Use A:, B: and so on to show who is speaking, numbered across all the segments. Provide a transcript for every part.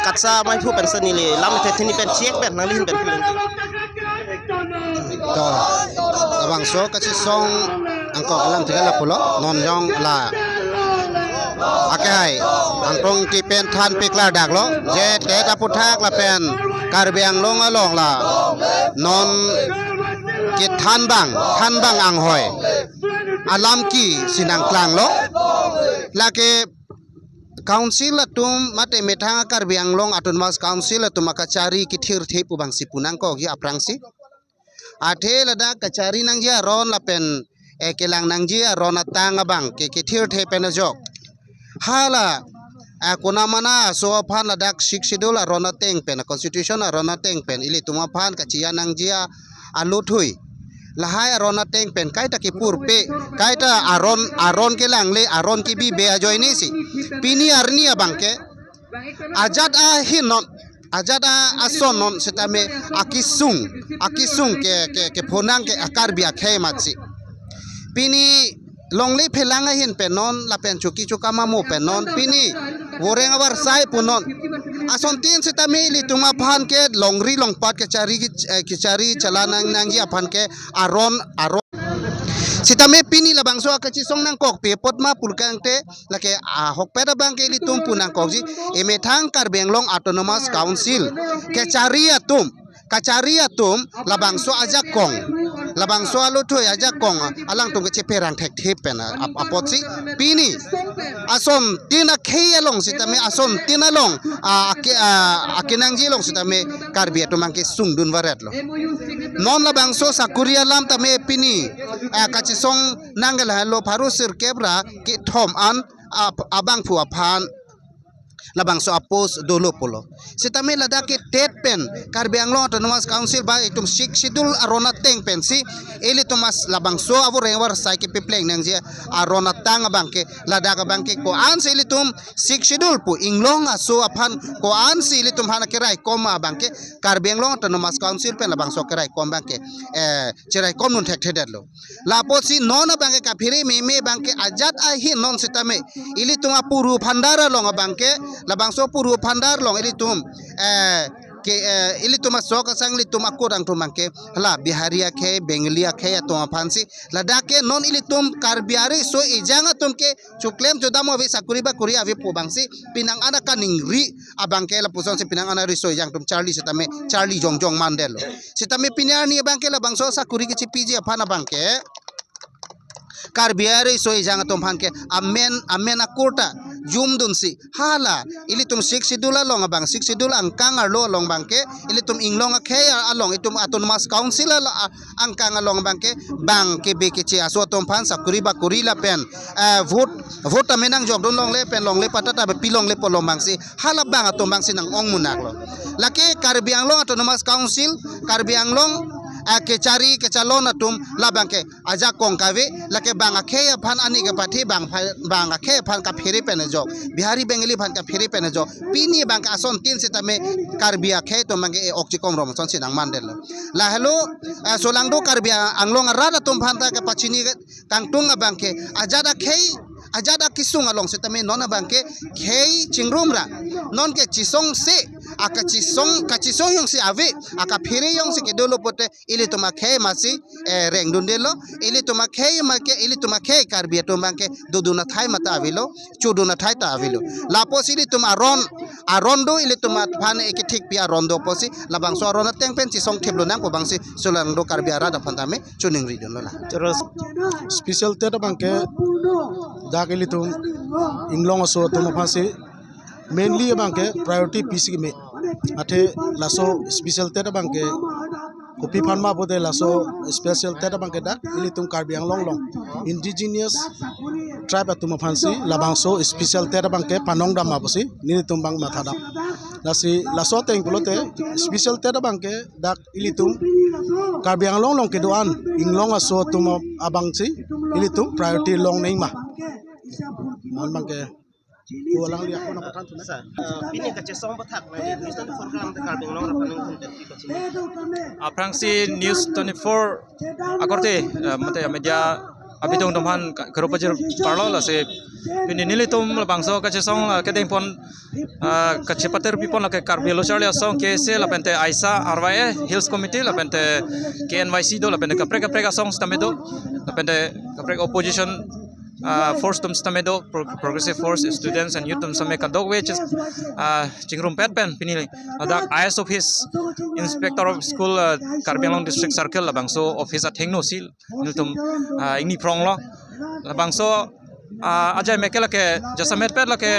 A: กัดซาไม่ผู้เป็นสนิเลยลำเทที่นี่เป็นเช็คแบบนังลินเป็นผู้เล่น
B: ก็ระวังโซก็สิส่งอังก็ลำถึงละปุโลนอนยองละอาแกให้อังตรงที่เป็นทันปิกลาดักโลเจเตตะพุทธากละเป็นการเบียงลงลงละนอนกิดทันบังอังหอยอาลำกีสินังกลางโลละเกCouncil atum mate metanga kar bianglong atun mas council atum kacari kithir thepu bang sipunang ko gi aprangsi athe lada kacari nang ja ron lapen kelang nang ji ron atang bang ke kithir thepen jok hala akuna mana so phan ladak sik schedule ron ateng pen constitution ron ateng pen ili tuma phan kachia nang ji aluthui lahai arona teng pen kaita ki purpe kaita aron ke langle aron ki bi be ajoy ni si pini arni abangke ajad a hinon ajad a asonon setame akisung ke phonang ke akar bi akhe matsi pini longle phelanga hin penon la pen chuki chukama mo penon pini woreng abar sai punon ason tin setame li tuma phan ke longri longpat ke cari chalanang nangji aphan ke aron sitame pini la bangso akachi song nang kok pe potma pulkang te lake hokpeda bang ke li tum punang kokji emethang kar benglong autonomous council ke kacari atum la bangso ajak kong la bangso aluthoy ajak kong alang tum ke cheperang thek thepen apotsi pini asom tina kheyalong sitame asom tinalong akinang jilong sitame karbia tumangke sungdun waret lo non la bangso sakuria lam tame pini kachisong nangal halo pharu sir kebra ki thom an abang phu aphan labang so apos dolo polo sitame lada ke tet pen karbianglong autonomous council ba itum sik sidul arona teng pen si eli tomas labang so avo rewar sai ke pepleng nang je arona tang bangke lada ka bangke ko an se eli tum sik sidul pu inglong aso aphan ko an si eli tum hana kerai koma bangke karbianglong autonomous council pen labang so kerai kom bangke cherai kom nun thek thedet lo lapo si nona bangke ka phiri me bangke ajat a hi non sitame eli tum apuru phandara long bangke labang so puru pandar long ilitum ilitum asok sang litum akurang tumangke hala biharia ke bengalia ke to phansi ladake non ilitum karbiari so ijanga tumke chuklem jodamo vi sakuriba kuri avi pobangsi pinang ana kaningri abangke la puson se pinang ana riso yang tum charlie jongjong mandelo sitame pinyani bangke labang so sakuri ke chipiji aphana bangke karbiari so ijanga tum phanke amen akurta jum dunsi hala ilitum sik sidula long abang sik sidula angkang arlo long bangke ilitum inglong akhe along itum autonomous council angkang along bangke beke che aso tom phan sakuri bakuri la pen vote amenang jok don long le pen long le patata be pilong le polong bangsi hala bang atom bangsi nang ong munak lo lake karbianglong autonomous council karbianglong kecari kecalon atum labangke aja kong kave lake bang akhe phan ani ke pathi bang akhe phan ka pheri pen jok bihari bengali phan ka pheri pen jok pini bang ason tin setame karbia khe to mange okchikom rom son sinang mandel la hello solangdo karbia anglong arada tum phan ta ka pachini tangtung abangke ajada kisung along setame nona bangke khei chingrum ra non ke chisong se kachisong yung si ave aka phiri yung si kedolo pote ili tuma khei masi reng dundelo ili tuma khei karbia to bangke duduna thai mata avilo chuduna thai ta avilo lapo sili tuma aron do ili tuma phan eke thik pia rondo posi labang so aron teng pen chisong theblo nang ko bangsi solangdo karbia ra da phantame chuning ri don la
C: terus special te bangke dakeli tum inglong so tum phasi mainly bangke priority pc me athe laso special te bangke kopi phanma bode laso special te bangke dak ili tum karbiang long indigenous tribe atum phansi labangso special te bangke panong dam aposi ni tum bang mathada lasi laso teng pulote special te bangke dak ili tum karbiang long ke doan inglong aso tum abangsi ili tum priority long nei ma non bangke ulang lihat ko na patran tuna
A: sa pini kache song bathak na news 24 gram ta karbing long rapanang content ki kachini
D: aprang si news 24 akorte mate media abitong tomhan karopajir parlo la se pini nilitum la bangso ka chesong la kedeng pon ka chepater pipon la ke karbelo charle song kese la pente aisa arwae hills committee la pente KNYC do la pente kapreka song stamedo la pente kapreka opposition force tum stamedo progressive force students and youth tum same ka dog which chingrum pet pen pini adak IS office inspector of school Karbi Anglong district circle la bangso office at hengno sil niltum ingni prong lo la bangso ajai mekela ke jasamet pet la ke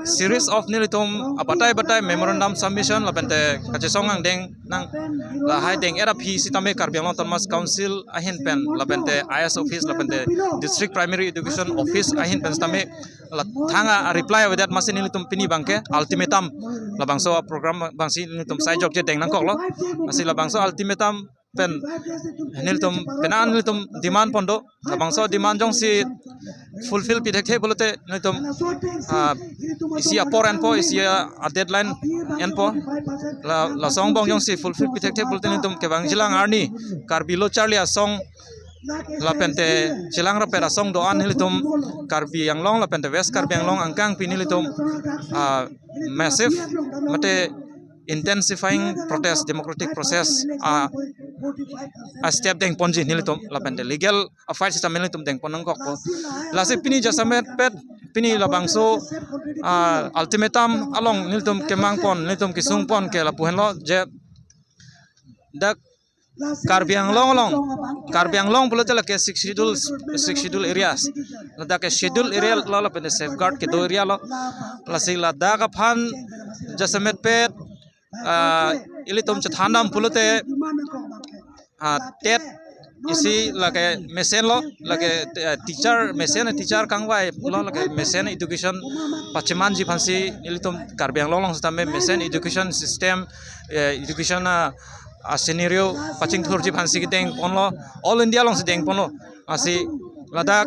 D: series of nilitum apatai memorandum submission la pente kachesong ang deng nang la hai deng era phi sitame Karbi Anglong Autonomous Council ahin pen la pente IS office la pente district primary education office ahin pen stame la thanga reply with that masin nilitum pini bangke ultimatum la bangso program bangsi nilitum sai job je deng nang kok lo asi la bangso ultimatum pen nilitum penan nilitum demand pondo la bangso demand jong si fulfill pidekhe bolote nilitum isi apor en po isi a deadline en po la song bong jong si fulfill pidekhe bolote nilitum ke bang jilang arni Karbi lo charlia song la pente chilang ra pera song do an nilitum Karbi Anglong la pente West Karbi Anglong angkang pinilitum massive mate intensifying protest democratic process a step deng ponji nilitum la pente legal fight system nilitum deng ponang kok la se pini jasamet pet pini la bangso ultimatum along nilitum kemang pon nilitum kisung pon ke la puhen lo je dak Karbi Anglong bolo tela ke six schedule areas la dak schedule area la pente safeguard ke do area lo la se la dak phan jasamet pet ilitum chathanam pulote tet isi lage mesen lo lage teacher kangwai lo lage mesen education pachiman ji phansi ilitum Karbi Anglong long stame mesen education system education scenario paching thurji phansi deng ponlo all India long deng ponlo asi ladak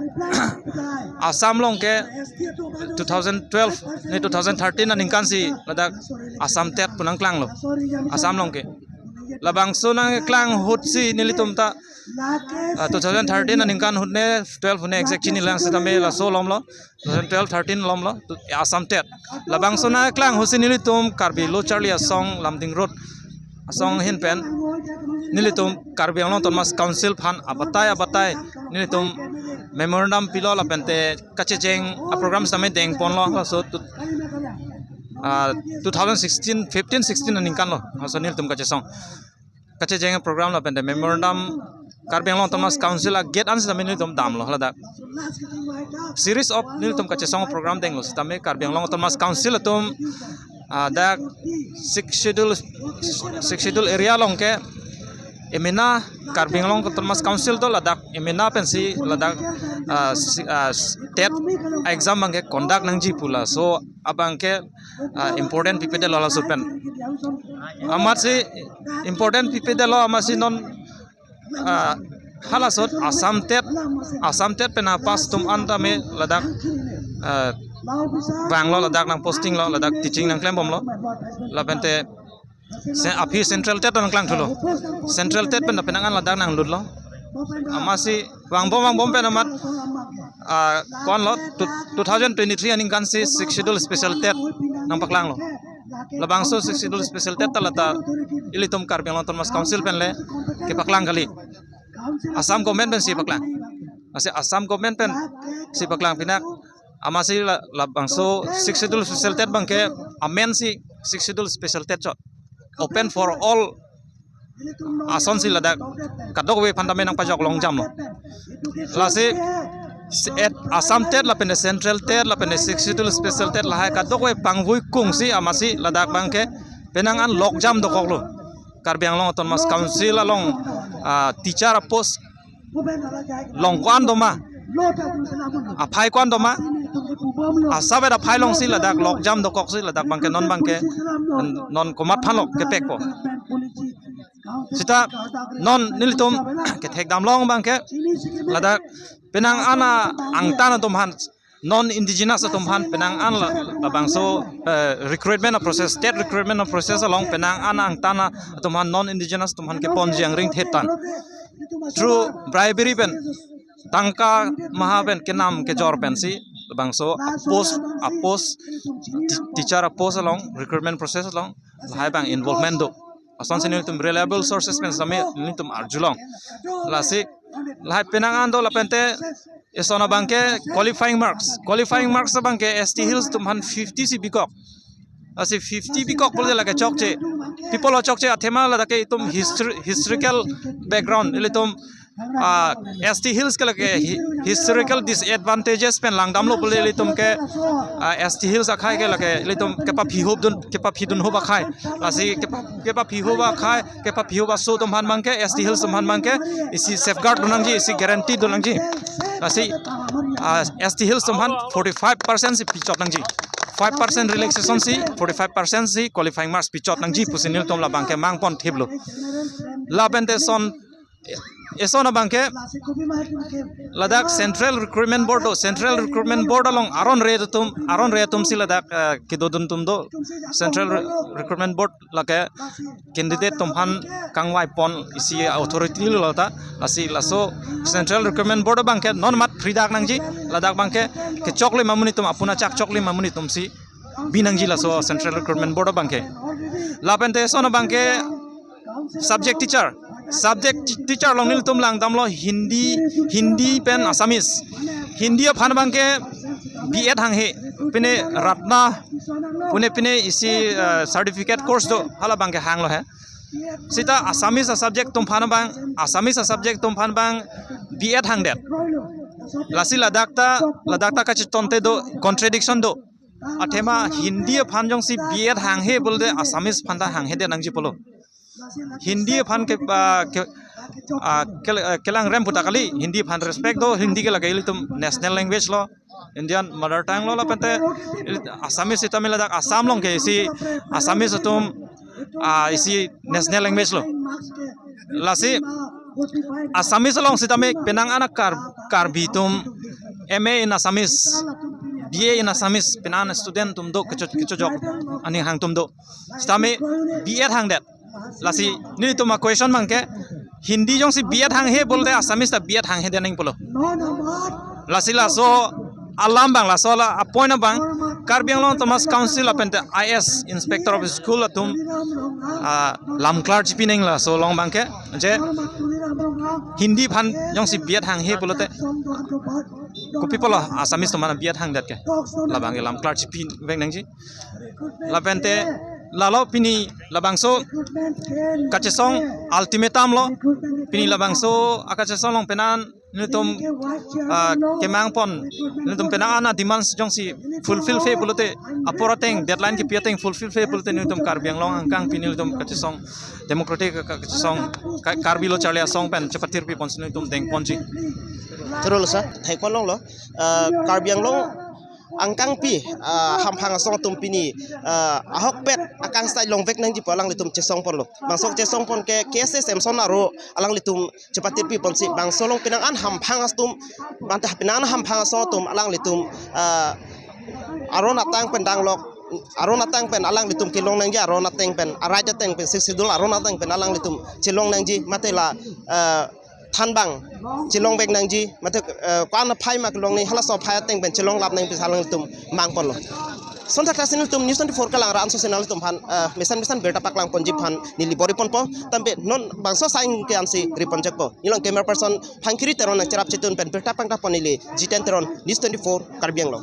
D: Assam long ke 2012 ni 2013 na ningkan si ladak Assam tet punang klang lo Assam long ke labang so nang klang hut si nilitum ta 2013 na ningkan hut ne 12 ne exact chini lang sa me la so lom lo 2012 13 lom lo Assam tet labang so na klang husi nilitum Karbi lo charlia song lamding road song hin pen nilitum Karbi Anglong Autonomous Council phan abatai nilitum memorandum pilo la pente kachejeng a program same deng ponlo so 2016 15 16 ningkan lo so nilitum kachejeng program la pente memorandum Karbi Anglong Autonomous Council a get ans same nilitum dam lo hala series of nilitum kachesong program deng lo same Karbi Anglong Autonomous Council atum dak six schedule area long ke emena Karbi Anglong Autonomous Council to ladak emena pensi ladak state exam bangke conduct nang ji pula so abangke important ppd lo la supen amasi important ppd lo amasi non halasot Assam tet pena pas tum anta me ladak banglo ladak nang posting lo ladak teaching nang klem bom lo la pente api central tet nang klang thulo central tet pen penangan ladak nang lut lo amasi bang bom pen amat kon lo 2023 aning kan si 6 schedule special tet nang paklang lo labang so 6 schedule special tet talata ilitum Karbi Anglong Autonomous Council pen le ke paklang kali Assam government pen si paklang Assam government pen si paklang pinak amasi labang so 6 schedule special tet bangke amen si 6 schedule special tet chot open for all ason si ladak kadok we pandame nang pajak long jam lo la si at Assam tet la pen central tet la pen 6 schedule special tet la hai kadok we pangvui kung si amasi ladak bangke penangan lok jam do kok lo Karbi Anglong Autonomous Council along teacher post long kwan doma aphai kwan doma asabe da phai long si ladak lok jam do kok si ladak bangke non komat phanok ke pek po sita non nilitum ke thek dam long bangke ladak penang ana angtana tumhan non indigenous tumhan penang an la bangso recruitment process state recruitment process along penang ana angtana tumhan non indigenous tumhan ke pon jiang ring thetan through bribery pen tangka maha pen kenam ke jor pensi bangso post teacher post along recruitment process along hai bang involvement do ason senil tum reliable sources pen same nitum arjulong lasi lai penangan do lapente esona bangke qualifying marks bangke ST Hills tum han 50 si bikok asi 50 bikok boleh lage chokche people lo chokche athema la dake tum historical background ile tum ST Hills ke lage historical disadvantages pen langdam lo boleh ile tum ke ST Hills akhai ke lage ile tum ke pa phidun hoba khai asi ke pa phihoba khai ke pa phihoba so tum han mangke ST Hills tum han mangke isi safeguard donangji isi guarantee donangji asi ST Hills tum han 45% si pichot nangji 5% relaxation si 45% si qualifying marks pichot nangji pusinil tom la bangke mangpon thiblo la bente son esona bangke Ladakh Central Recruitment Board along aron re tum si Ladakh kidodun tum do Central Recruitment Board lake candidate tum han kangwai pon isi authority lota lasi laso Central Recruitment Board bangke non mat fridak nangji Ladakh bangke ke chokle mamuni tum apuna chak chokle mamuni tum si binangji laso Central Recruitment Board bangke lapente esona bangke subject teacher long nil tum lang damlo hindi pen Assamese hindi phan bangke B.Ed hanghe pine ratna pune isi certificate course do hala bangke hanglo he sita Assamese subject tum phan bang B.Ed hangdet lasi Ladakh ta ka chitonte do contradiction do athema hindi phan jong si B.Ed hanghe bolde Assamese phan ta hanghe de nangji polo Hindi phan ke kelang rem putakali Hindi phan respect do Hindi ke lagai tum national language lo Indian mother tongue lo la pente Assamese itamil Ladakh Assam long ke isi Assamese tum isi national language lo lasi Assamese long sitame penang anak karbi tum MA in Assamese BA in Assamese penan student tum do kechojok ani hang tum do sitame B.Ed hang that lasi ni to ma question mangke Hindi jong si B.Ed hang he bolde Assamese ta B.Ed hang he dening polo lasi laso alam bang laso la appoint bang Karbiang long Thomas Council apente IS Inspector of School atum lam clerk pineng la so long bangke je Hindi phan jong si B.Ed hang he bolote kopi polo Assamese to mana B.Ed hang dat ke la bang lam clerk pin veng nangji la pente lalo pini labangso kachesong ultimatum lo pini labangso akachesong long penan nitum kemang pon nitum penan ana demands jong si fulfill fe bulote aporateng deadline ki piateng fulfill fe bulote nitum Karbiang long angkang pini nitum kachesong democratic kachesong karbilo charlia song pen chapatir pi pon nitum deng ponji
A: terus sa thai kon long lo Karbiang long angkang pi hampang song tum pini ahok pet akang style long vek nang ji palang litum chesong pon lo bangsok chesong pon ke KSSM sonaro alang litum cepatir pi pon si bang solong pinang an hampang astum bantah pinan hampang so tum alang litum arona tang pendang lok arona tang pen alang litum kilong nang ji arona tang pen araja tang pen sidul arona tang pen alang litum chilong nang ji matela than bang chilong bek nang ji mate kwan phai mak long ni hala so phai teng ben chilong lap nang pisalang tum mang pon lo sonta klasin tum news 24 kalang ran so senal tum phan mesan berta paklang ponji phan nili bori pon po tambe non bangso saing ke ansi ripon jak po nilong camera person phangkiri teron na charap chitun pen berta pangta ponili G10 teron news 24 Karbiang lo